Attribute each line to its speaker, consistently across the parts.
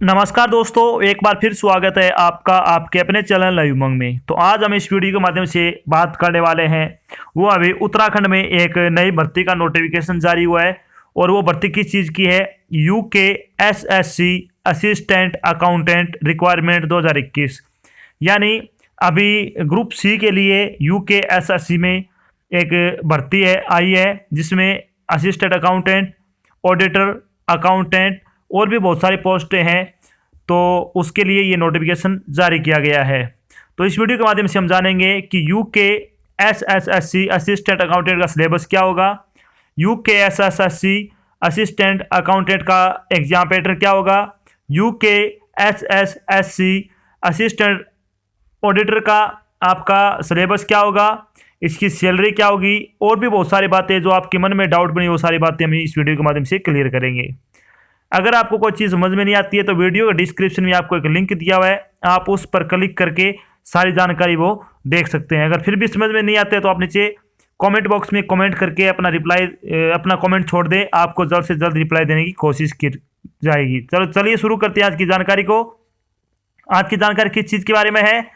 Speaker 1: नमस्कार दोस्तों, एक बार फिर स्वागत है आपका आपके अपने चैनल लाइव उमंग में। तो आज हम इस वीडियो के माध्यम से बात करने वाले हैं वो अभी उत्तराखंड में एक नई भर्ती का नोटिफिकेशन जारी हुआ है और वो भर्ती किस चीज़ की है। UKSSC असिस्टेंट अकाउंटेंट रिक्वायरमेंट 2021, यानी अभी ग्रुप सी के लिए UKSSC में एक भर्ती आई है जिसमें असिस्टेंट अकाउंटेंट, ऑडिटर, अकाउंटेंट और भी बहुत सारी पोस्टें हैं। तो उसके लिए ये नोटिफिकेशन जारी किया गया है। तो इस वीडियो के माध्यम से हम जानेंगे कि UKSSC असिस्टेंट अकाउंटेंट का सिलेबस क्या होगा, UKSSC असिस्टेंट अकाउंटेंट का एग्जाम पैटर्न क्या होगा, UKSSC असिस्टेंट ऑडिटर का आपका सिलेबस क्या होगा, इसकी सैलरी क्या होगी और भी बहुत सारी बातें जो आपके मन में डाउट बनी वो सारी बातें हम इस वीडियो के माध्यम से क्लियर करेंगे। अगर आपको कोई चीज़ समझ में नहीं आती है तो वीडियो के डिस्क्रिप्शन में आपको एक लिंक दिया हुआ है, आप उस पर क्लिक करके सारी जानकारी वो देख सकते हैं। अगर फिर भी समझ में नहीं आते है तो आप नीचे कमेंट बॉक्स में कमेंट करके अपना कमेंट छोड़ दें, आपको जल्द से जल्द रिप्लाई देने की कोशिश की जाएगी। चलिए शुरू करते हैं आज की जानकारी को। आज की जानकारी किस चीज़ के बारे में है।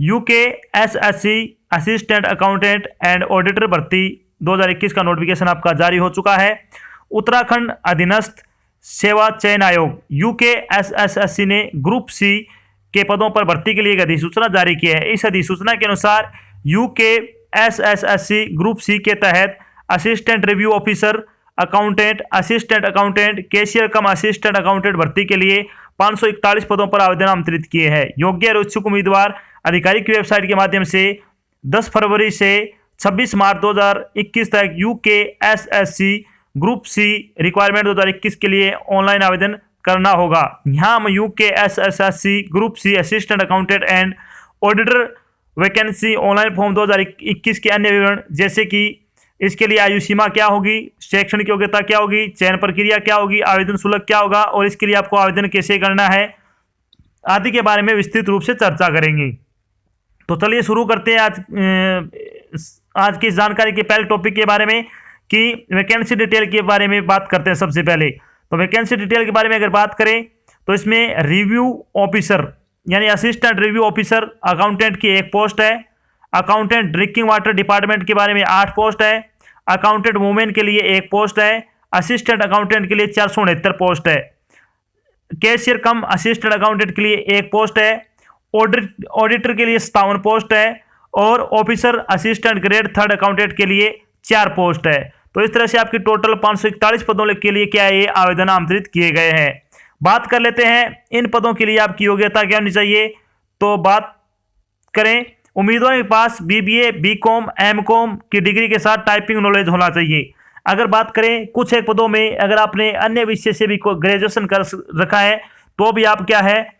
Speaker 1: UKSSC assistant accountant and auditor भर्ती 2021 का नोटिफिकेशन आपका जारी हो चुका है। उत्तराखंड अधीनस्थ सेवा चयन आयोग UKSSC ने ग्रुप सी के पदों पर भर्ती के लिए एक अधिसूचना जारी की है। इस अधिसूचना के अनुसार UKSSC ग्रुप सी के तहत assistant review officer, accountant, assistant accountant, cashier cum assistant accountant भर्ती के लिए 541 पदों पर आवेदन आमंत्रित किए हैं। योग्य और इच्छुक उम्मीदवार आधिकारिक वेबसाइट के माध्यम से 10 फरवरी से 26 मार्च 2021 तक UKSSC ग्रुप सी रिक्वायरमेंट 2021 के लिए ऑनलाइन आवेदन करना होगा। यहाँ हम UKSSC group C assistant accountant and auditor vacancy online form 2021 के अन्य विवरण जैसे कि इसके लिए आयु सीमा क्या होगी, शैक्षणिक योग्यता क्या होगी, चयन प्रक्रिया क्या होगी, आवेदन शुल्क क्या होगा और इसके लिए आपको आवेदन कैसे करना है आदि के बारे में विस्तृत रूप से चर्चा करेंगे। तो चलिए शुरू करते हैं आज की जानकारी के पहले टॉपिक के बारे में कि वैकेंसी डिटेल के बारे में बात करते हैं। सबसे पहले तो वैकेंसी डिटेल के बारे में अगर बात करें तो इसमें रिव्यू ऑफिसर यानी असिस्टेंट रिव्यू ऑफिसर अकाउंटेंट की एक पोस्ट है, अकाउंटेंट ड्रिंकिंग वाटर डिपार्टमेंट के बारे में 8 पोस्ट है, अकाउंटेंट वुमेन के लिए 1 पोस्ट है, असिस्टेंट अकाउंटेंट के लिए 469 पोस्ट है, कैशियर कम असिस्टेंट अकाउंटेंट के लिए 1 पोस्ट है, ऑडिटर के लिए 57 पोस्ट है और officer assistant grade 3rd accountant के लिए 4 पोस्ट है। तो इस तरह से आपकी टोटल 541 पदों के लिए क्या है ये आवेदन आमंत्रित किए गए हैं। बात कर लेते हैं इन पदों के लिए आपकी योग्यता क्या होनी चाहिए। तो बात करें, उम्मीदवारों के पास BBA, BCom, MCom की डिग्री के साथ टाइपिंग नॉलेज होना चाहिए। अगर बात करें कुछ एक पदों में अगर आपने अन्य विषय से भी ग्रेजुएशन कर रखा है तो भी आप क्या है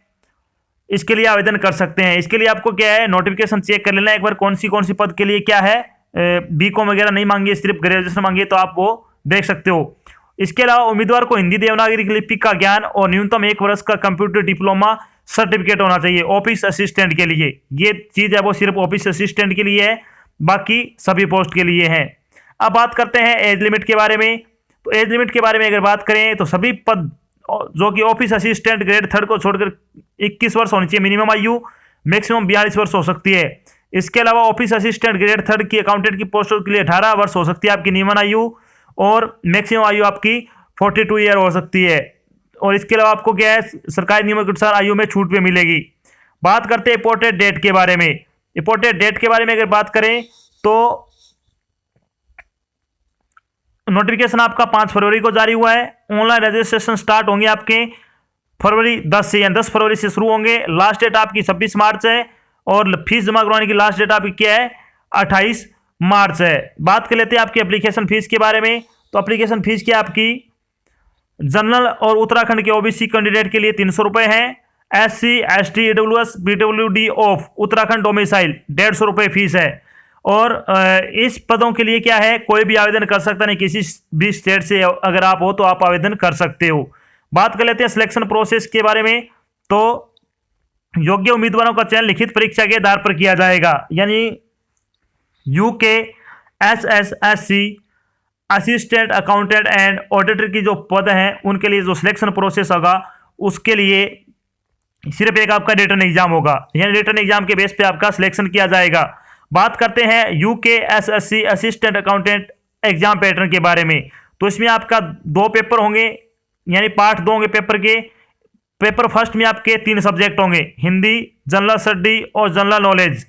Speaker 1: इसके लिए आवेदन कर सकते हैं। इसके लिए आपको क्या है नोटिफिकेशन चेक कर लेना एक बार, कौन सी पद के लिए क्या है BCom वगैरह नहीं मांगी, सिर्फ ग्रेजुएशन मांगी, तो आप वो देख सकते हो। इसके अलावा उम्मीदवार को हिंदी देवनागरी लिपि का ज्ञान और न्यूनतम 1 वर्ष का कंप्यूटर डिप्लोमा सर्टिफिकेट होना चाहिए ऑफिस असिस्टेंट के लिए। ये चीज़ है वो सिर्फ ऑफिस असिस्टेंट के लिए है, बाकी सभी पोस्ट के लिए है। अब बात करते हैं एज लिमिट के बारे में। तो एज लिमिट के बारे में अगर बात करें तो सभी पद जो कि ऑफिस असिस्टेंट ग्रेड 3rd को छोड़कर 21 वर्ष होनी चाहिए मिनिमम आयु, मैक्सिमम 42 वर्ष हो सकती है। इसके अलावा ऑफिस असिस्टेंट ग्रेड 3rd की अकाउंटेंट की पोस्टों के लिए 18 वर्ष हो सकती है आपकी न्यूनतम आयु और मैक्सिमम आयु आपकी 42 ईयर हो सकती है। और इसके अलावा आपको क्या है सरकारी नियमों के अनुसार आयु में छूट भी मिलेगी। बात करते हैं इंपोर्टेड डेट के बारे में। इंपोर्टेड डेट के बारे में अगर बात करें तो नोटिफिकेशन आपका 5 फरवरी को जारी हुआ है। ऑनलाइन रजिस्ट्रेशन स्टार्ट होंगे आपके फरवरी 10 से, यानी 10 फरवरी से शुरू होंगे। लास्ट डेट आपकी 26 मार्च है और फीस जमा करवाने की लास्ट डेट आपकी क्या है 28 मार्च है। बात कर लेते हैं आपकी एप्लीकेशन फीस के बारे में। तो एप्लीकेशन फीस क्या आपकी जनरल और उत्तराखंड के OBC कैंडिडेट के लिए 300 रुपये है, SC, ST, EWS, BWD of Uttarakhand domicile 150 रुपये फीस है। और इस पदों के लिए क्या है कोई भी आवेदन कर सकता नहीं, किसी भी स्टेट से अगर आप हो तो आप आवेदन कर सकते हो। बात कर लेते हैं सिलेक्शन प्रोसेस के बारे में। तो योग्य उम्मीदवारों का चयन लिखित परीक्षा के आधार पर किया जाएगा, यानी UKSSC assistant accountant and auditor की जो पद हैं उनके लिए जो सिलेक्शन प्रोसेस होगा उसके लिए सिर्फ एक आपका रिटन एग्जाम होगा, यानी रिटन एग्जाम के बेस पे आपका सिलेक्शन किया जाएगा। बात करते हैं UKSSC assistant accountant exam pattern के बारे में। तो इसमें आपका 2 पेपर होंगे, यानी पार्ट 2 होंगे पेपर के। पेपर फर्स्ट में आपके 3 सब्जेक्ट होंगे, हिंदी, जनरल स्टडी और जनरल नॉलेज।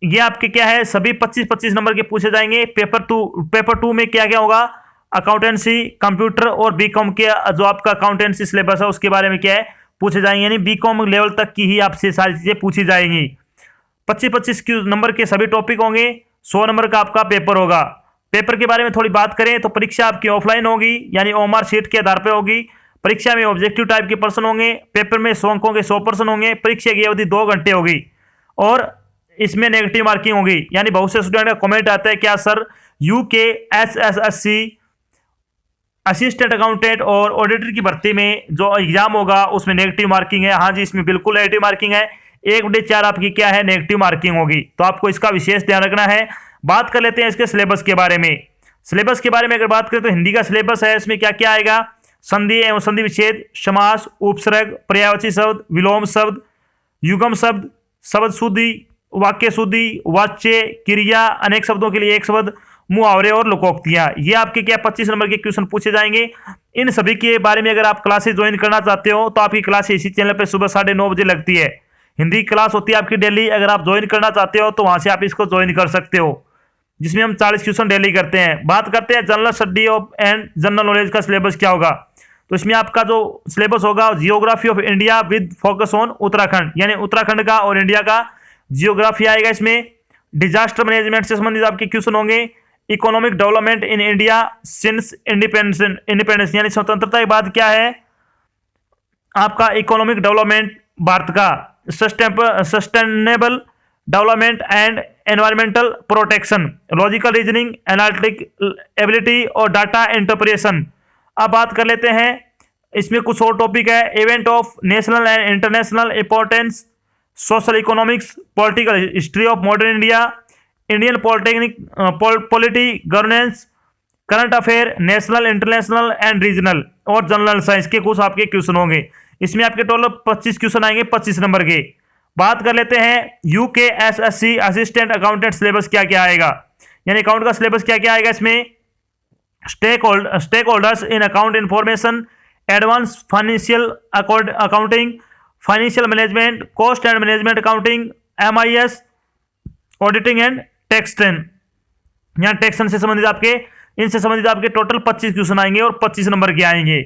Speaker 1: ये आपके क्या है, सभी 25-25 नंबर के पूछे जाएंगे। पेपर टू में क्या क्या होगा, अकाउंटेंसी, कंप्यूटर और बीकॉम के जो आपका अकाउंटेंसी सिलेबस है उसके बारे में क्या है पूछे जाएंगे, यानी बीकॉम लेवल तक की ही आपसे सारी चीजें पूछी जाएंगी। 25-25 नंबर के सभी टॉपिक होंगे, 100 नंबर का आपका पेपर होगा। पेपर के बारे में थोड़ी बात करें तो परीक्षा आपकी ऑफलाइन होगी, यानी ओएमआर शीट के आधार पर होगी। परीक्षा में ऑब्जेक्टिव टाइप के प्रश्न होंगे, पेपर में 100 अंकों के 100 प्रश्न होंगे। परीक्षा की अवधि 2 घंटे होगी और इसमें नेगेटिव मार्किंग होगी। यानी बहुत से स्टूडेंट का कमेंट आता है, क्या सर यूकेएसएससी असिस्टेंट अकाउंटेंट और ऑडिटर की भर्ती में जो एग्जाम होगा उसमें नेगेटिव मार्किंग है? हाँ जी, इसमें बिल्कुल नेगेटिव मार्किंग है। 1/4 आपकी क्या है, नेगेटिव मार्किंग होगी। तो आपको इसका विशेष ध्यान रखना है। बात कर लेते हैं इसके सिलेबस के बारे में। सिलेबस के बारे में अगर बात करें तो हिंदी का सिलेबस है, इसमें क्या क्या आएगा, संधि एवं संधि विच्छेद, समास, उपसर्ग, पर्यायवाची शब्द, विलोम शब्द, युग्म शब्द, शब्द शुद्धि, वाक्य शुद्धि, वाच्य, क्रिया, अनेक शब्दों के लिए एक शब्द, मुहावरे और लोकोक्तियां। ये आपके क्या 25 नंबर के क्वेश्चन पूछे जाएंगे। इन सभी के बारे में अगर आप क्लासेस ज्वाइन करना चाहते हो तो आपकी क्लास इसी चैनल पे सुबह 9:30 बजे लगती है। हिंदी क्लास होती है आपकी डेली। अगर आप ज्वाइन करना चाहते हो तो वहां से आप इसको ज्वाइन कर सकते हो, जिसमें हम 40 क्वेश्चन डेली करते हैं। बात करते हैं general study of and general knowledge का सिलेबस क्या होगा। तो इसमें आपका जो सिलेबस होगा, geography of India with focus on Uttarakhand, यानी उत्तराखंड का और इंडिया का जियोग्राफी आएगा। इसमें डिजास्टर मैनेजमेंट से संबंधित आपके क्वेश्चन होंगे। Economic development in India since independence, यानी स्वतंत्रता के बाद क्या है आपका इकोनॉमिक डेवलपमेंट भारत का। Sustainable development and environmental protection, logical reasoning, analytic ability और डाटा इंटरप्रिटेशन। अब बात कर लेते हैं, इसमें कुछ और टॉपिक है। Event of national and international importance, social economics, political history of modern India, Indian polytechnic polity governance, current affair, national, international and regional और जनरल साइंस के कुछ आपके क्वेश्चन होंगे। इसमें आपके टोटल 25 क्वेश्चन आएंगे 25 नंबर के। बात कर लेते हैं यूकेएसएससी असिस्टेंट अकाउंटेंट सिलेबस क्या क्या आएगा, यानी अकाउंट का सिलेबस क्या क्या आएगा। इसमें stake holders in account information, advance financial accounting, financial management, cost and management accounting, MIS, auditing and taxation, यहाँ टैक्सन से संबंधित आपके इनसे संबंधित आपके टोटल 25 क्वेश्चन आएंगे और 25 नंबर के आएंगे।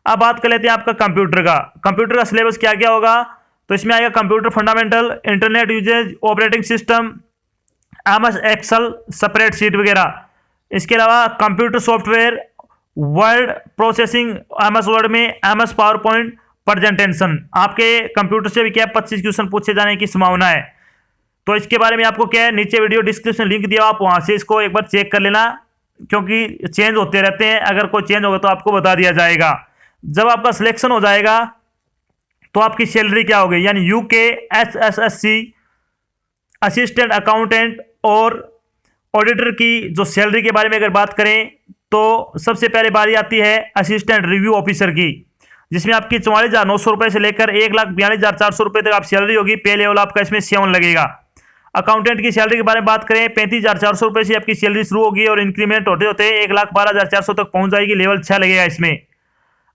Speaker 1: अब बात कर लेते हैं आपका कंप्यूटर का। कंप्यूटर का सिलेबस क्या क्या होगा, तो इसमें आएगा computer fundamental, internet usage, operating system, MS excel, spread sheet वगैरह। इसके अलावा computer software, word processing, MS word में, MS पावर पॉइंट, प्रेजेंटेशन। आपके कंप्यूटर से भी क्या 25 क्वेश्चन पूछे जाने की संभावना है। तो इसके बारे में आपको क्या है, नीचे वीडियो डिस्क्रिप्शन लिंक दिया, आप वहां से इसको एक बार चेक कर लेना, क्योंकि चेंज होते रहते हैं। अगर कोई चेंज होगा तो आपको बता दिया जाएगा। जब आपका सिलेक्शन हो जाएगा तो आपकी सैलरी क्या होगी, यानी यूकेएसएससी असिस्टेंट अकाउंटेंट और ऑडिटर की जो सैलरी के बारे में अगर बात करें तो सबसे पहले बारी आती है असिस्टेंट रिव्यू ऑफिसर की, जिसमें आपकी 44,900 रुपये से लेकर 1,42,400 रुपये तक आप सैलरी होगी। पे लेवल आपका इसमें 7 लगेगा। अकाउंटेंट की सैलरी के बारे में बात करें 35,400 रुपये से आपकी सैलरी शुरू होगी और इंक्रीमेंट होते होते 1,12,400 तक पहुंच जाएगी। लेवल 6 लगेगा इसमें।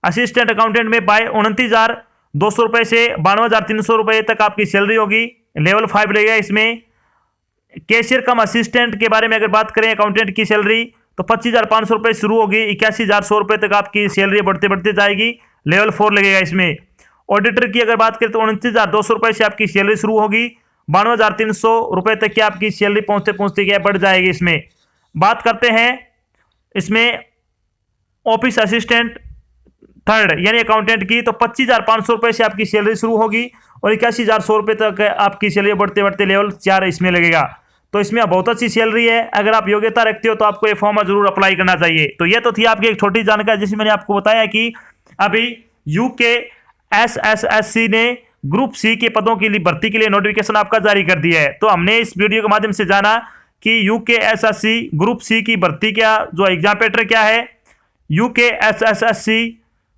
Speaker 1: असिस्टेंट अकाउंटेंट में 29,200 रुपये से 92,300 रुपये तक आपकी सैलरी होगी। लेवल 5 लगेगा इसमें। कैशियर कम असिस्टेंट के बारे में अगर बात करें अकाउंटेंट की सैलरी तो 25,500 रुपये शुरू होगी, 81,100 रुपये तक आपकी सैलरी बढ़ते बढ़ते जाएगी। लेवल 4 लगेगा इसमें। ऑडिटर की अगर बात करें तो 29,200 रुपये से आपकी सैलरी शुरू होगी, 92,300 रुपये तक की आपकी सैलरी पहुंचते पहुंचते क्या बढ़ जाएगी इसमें। बात करते हैं इसमें ऑफिस असिस्टेंट थर्ड यानी अकाउंटेंट की, तो 25,500 रुपये से आपकी सैलरी शुरू होगी और 81,100 रुपये तक आपकी सैलरी बढ़ते बढ़ते लेवल 4 इसमें लगेगा। तो इसमें बहुत अच्छी सैलरी है। अगर आप योग्यता रखते हो तो आपको ये फॉर्म जरूर अप्लाई करना चाहिए। तो ये तो थी आपकी एक छोटी जानकारी, जिसमें मैंने आपको बताया कि अभी यूकेएसएससी ने ग्रुप सी के पदों के लिए भर्ती के लिए नोटिफिकेशन आपका जारी कर दिया है। तो हमने इस वीडियो के माध्यम से जाना कि यूकेएसएससी ग्रुप सी की भर्ती क्या जो एग्जाम पैटर्न क्या है, UKSSC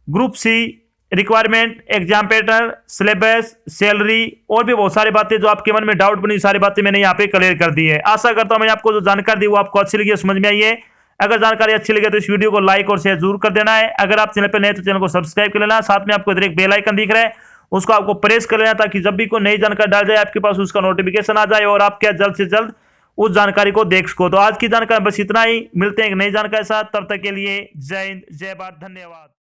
Speaker 1: group C requirement, exam pattern, syllabus, salary और भी बहुत सारी बातें जो आपके मन में डाउट बनी, सारी बातें मैंने यहाँ पे क्लियर कर दी है। आशा करता हूँ मैंने आपको जो जानकारी दी वो आपको अच्छी लगी, समझ में आई है। अगर जानकारी अच्छी लगे तो इस वीडियो को लाइक और शेयर जरूर कर देना है। अगर आप चैनल पर नए तो चैनल को सब्सक्राइब कर लेना। साथ में आपको इधर एक बेल आइकन दिख रहा है, उसको आपको प्रेस कर लेना ताकि जब भी कोई नई जानकारी डाल जाए आपके पास उसका नोटिफिकेशन आ जाए और आप क्या जल्द से जल्द उस जानकारी को देख सको। तो आज की जानकारी बस इतना ही, मिलते हैं एक नई जानकारी के साथ, तब तक के लिए जय हिंद, जय भारत, धन्यवाद।